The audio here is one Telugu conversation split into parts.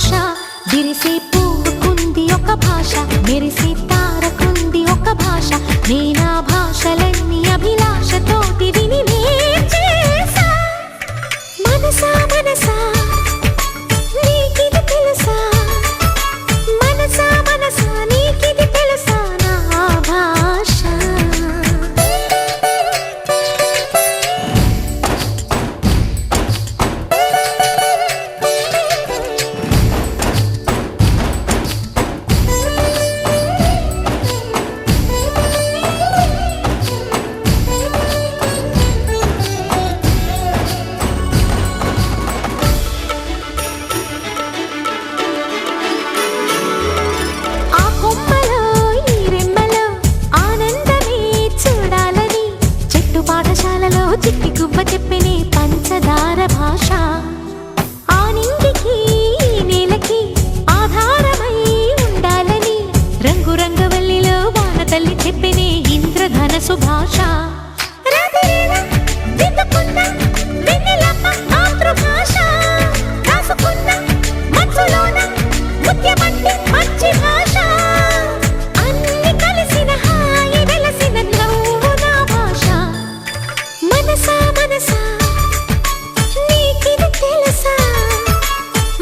భాష విరిసే పువ్వుకుంది ఒక భాష మెరిసే తారకుంది ఒక భాష నేనా భాషలన్నీ అభిలాషతోటి విని నేర్చేసా మనసా మనసా నీకిది తెలుసా మనసా మనసా నీకిది తెలుసా నా భాష చిట్టి గువ్వ చెప్పినే పంచదార భాష ఆ నింగికి నేలకి ఆధారమై ఉండాలని రంగురంగవల్లిలో వాన తల్లి చెప్పినే ఇంద్రధనసు భాష మాతృభాష రాసుకున్న మనసులోన ముత్యమంటి మంచి భాష అన్ని కలిసిన హాయి వెలసిన నవ్వు నా భాష మనసా మనసా నీకిది తెలుసా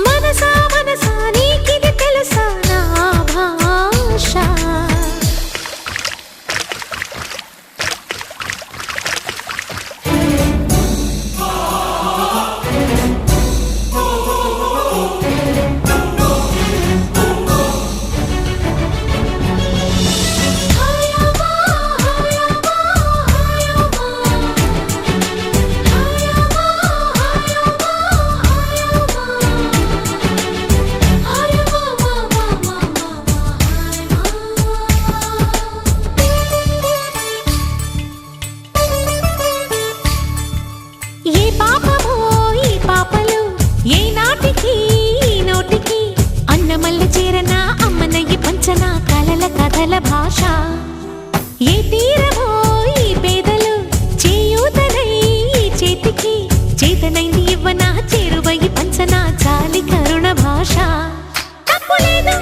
మనసా మనసా నీకిది తెలుసా నా భాష చేరనా అమ్మనయ్యి పంచనా కలల కథల భాష ఏ తీరమో ఈ పేదలు చేయూతనై చేతికి చేతనైంది ఇవ్వనా చేరువయ్యి పంచనా చాలి కరుణ భాష తప్పులేదు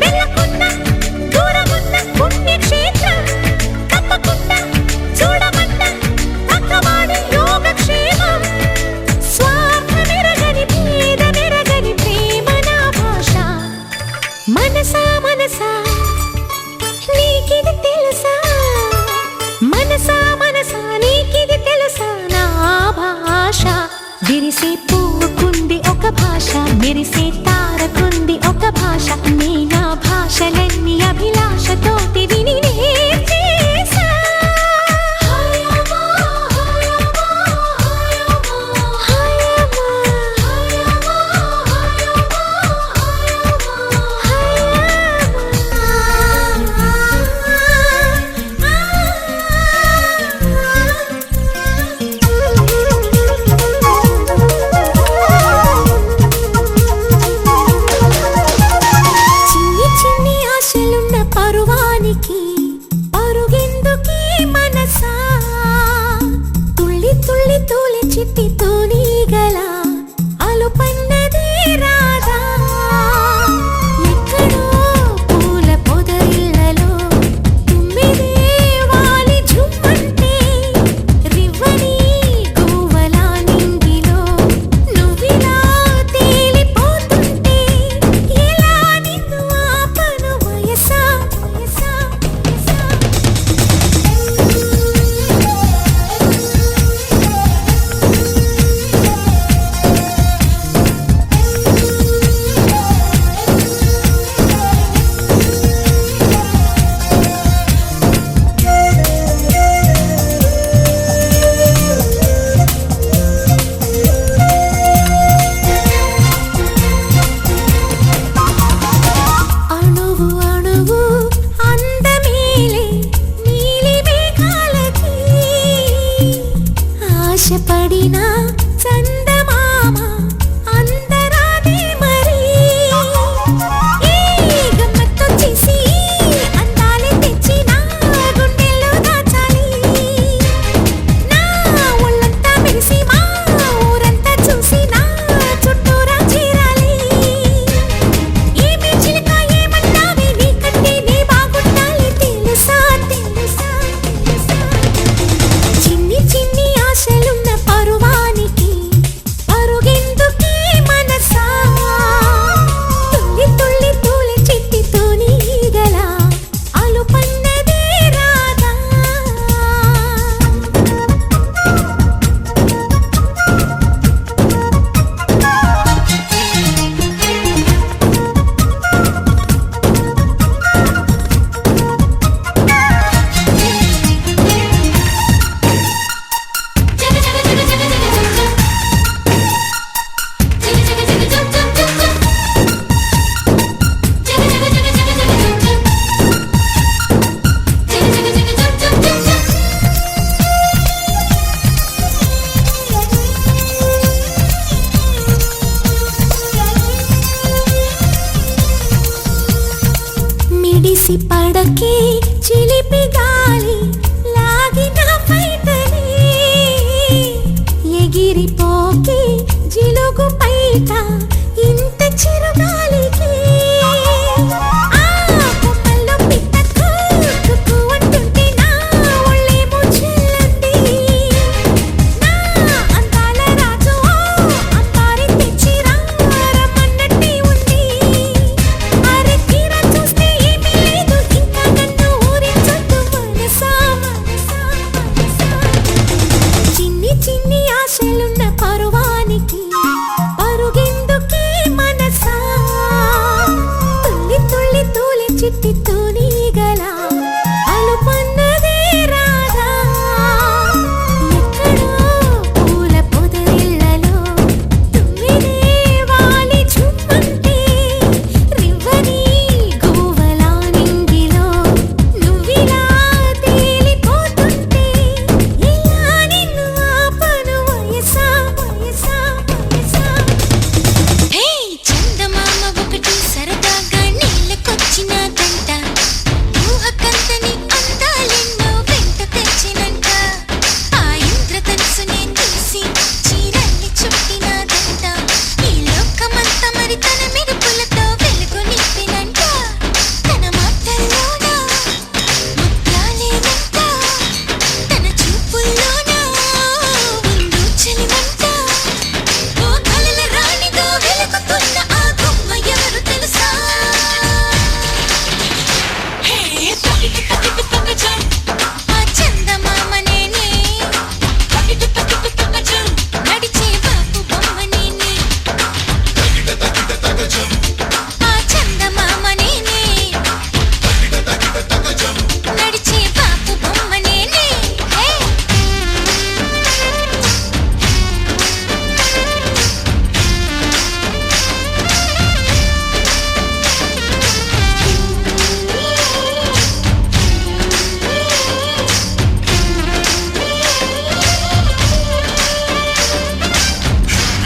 వెళ్ళకుండా దూరమున్న పుణ్యక్షేత్రం తప్పకుండా చూడమంట తక్కవాడి యోగక్షేమం స్వార్థమెరగని భేదమెరగని ప్రేమ నా భాష మనసా మనసా నీకిది తెలుసా మనసా మనసా నీకిది తెలుసా నా భాష విరిసే పువ్వుకుంది ఒక భాష మెరిసే తారకుంది ఒక భాష నేనా భాషలన్నీ అభిలాషతోటి విని నేర్చేసా ఒడిసి పడకే చిలిపి గాలి లాగిన పైటని ఎగిరిపోకే జిలుగు పైట ఇంత చిరుగాలికి ఆ కొమ్మల్లో పిట్ట కుక్కు అంటుంటే నా ఒళ్ళేమో చెల్లంది నా అందాల రాజు అంబారి తెచ్చి రమ్మన్నట్టే ఉంది అరే తీరా చూస్తే ఏమీ లేదు ఇంకా నన్ను ఊరించొద్దు మనసా మనసా మనసా చిన్ని చిన్ని ఆశలున్న పరువానికి పరుగెందుకే మనసా తుల్లి తుల్లి తూలి చిట్టి తూనీగల అలుపన్నదే రాదా ఎక్కడో పూల పొదరిళ్ళలో తుమ్మిదే వాలి చుమ్మంటే రివ్వని గువ్వలా నింగిలో నువ్విలా తేలిపోతుంటే ఇలా నిన్ను ఆపను వయసా వయసా వయసా హే చందమామ ఒకటి సరదాగా నీళ్ళకొచ్చినదంట ఊహకందని అందాలెన్నో వెంట తెచ్చినంట ఆ ఇంద్రధనుసునే తీసి చీరల్ని చుట్టినదంట ఈ లోకమంతా మరి తన మెరుపులతో వెలుగు నింపినంట తన మాటల్లోన ముత్యాలేనంట తన చూపుల్లోన ఉండు చలిమంట ఓ కలల రాణిగా వెలుగుతున్న ఆ బొమ్మ ఎవరు తెలుసా హే పకిటి పకిటి పకజం ఆ చందమామ నేనే పకిటి పకిటి పకజం నడిచే బాపు బొమ్మ నేనే ఆ చందమామ నేనే నడిచే బాపు బొమ్మ నేనే హే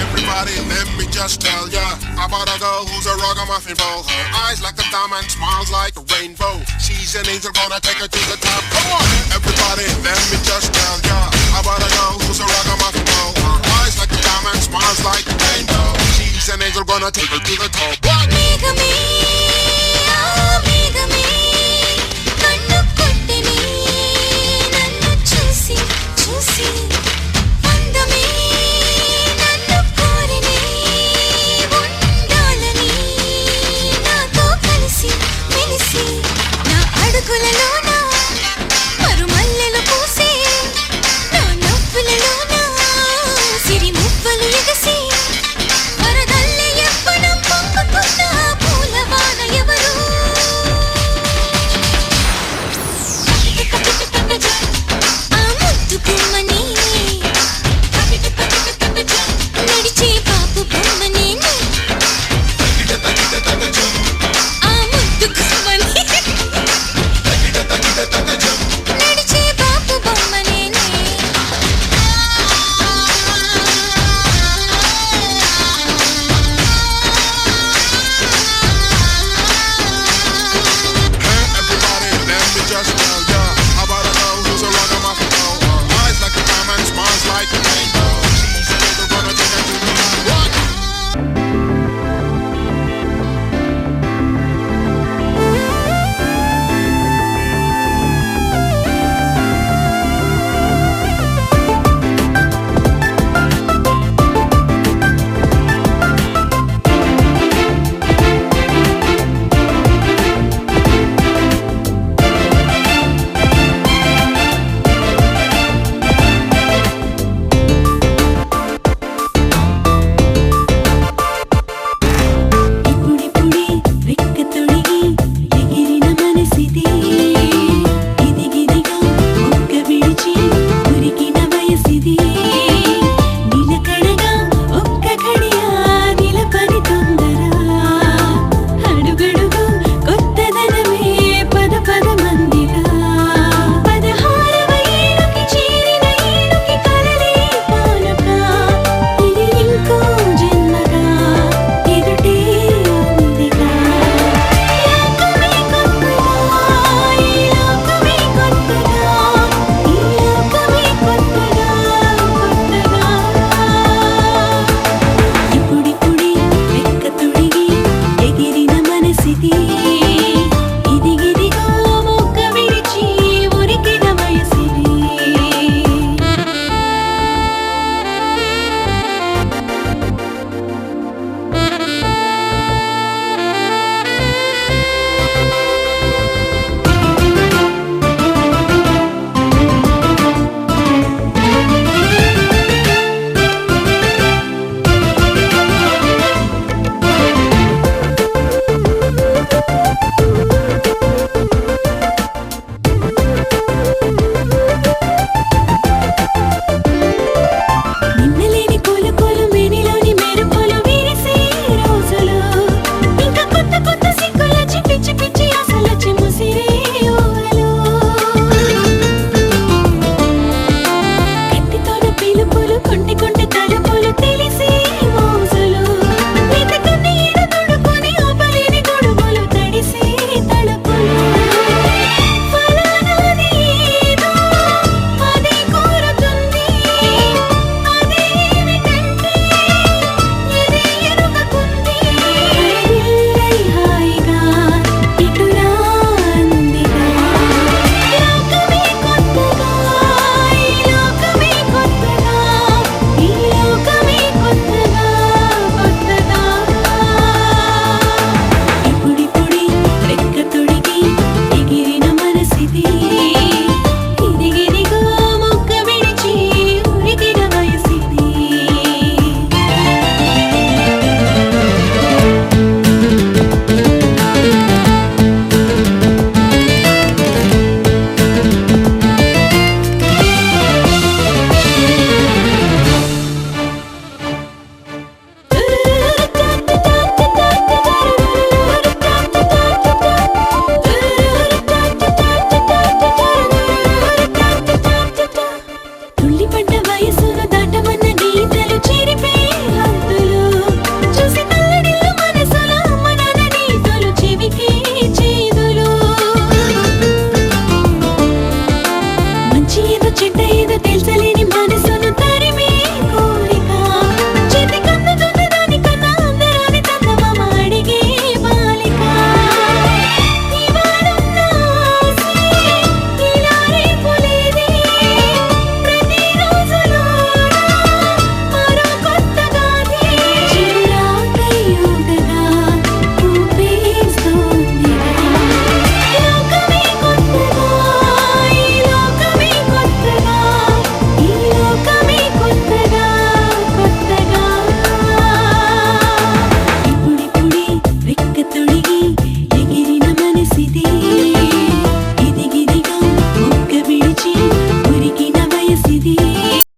Everybody, let me just tell ya about a girl who's a ragamuffin ball. Her eyes like a diamond, smiles like a rainbow. She's an angel, gonna take her to the top. Come on, everybody, let me just tell ya about a girl who's a ragamuffin ball. Her eyes like a diamond, smiles like a rainbow. She's an angel, gonna take her to the top. What?